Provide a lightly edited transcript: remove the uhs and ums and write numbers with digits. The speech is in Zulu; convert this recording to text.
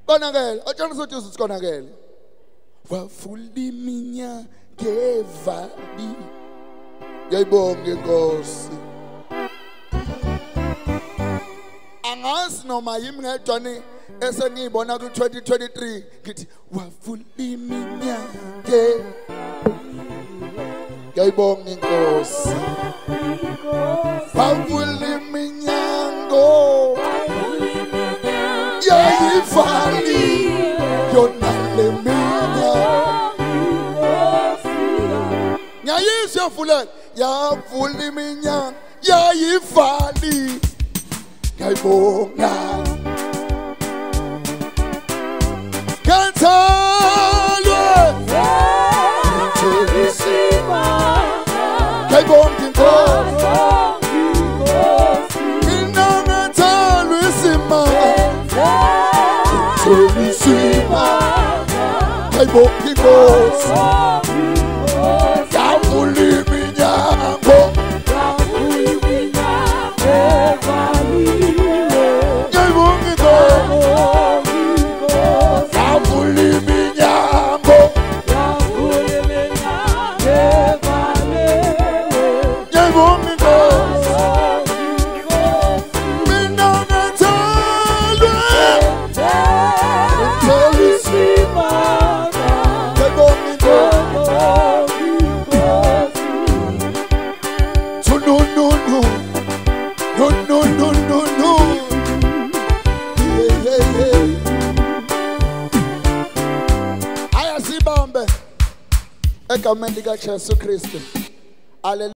konakele atshela sothi usikonakele wavula iminyaka ngevali ngiyayibonga inkosi angazi noma yimi ngedwane esengiyibona ku 2023 ngithi wavula iminyaka ngiyayibonga inkosi wavula iminyango yayivali yona le nyayisi yavula iminyango yayivali ngiyayibonga Ngenzelwe ngiyayibonga inkosi mina Ngenzelwe isimanga ngiyayibonga inkosi yavula iminyango egameni likaJesu Kristu. Hallelujah.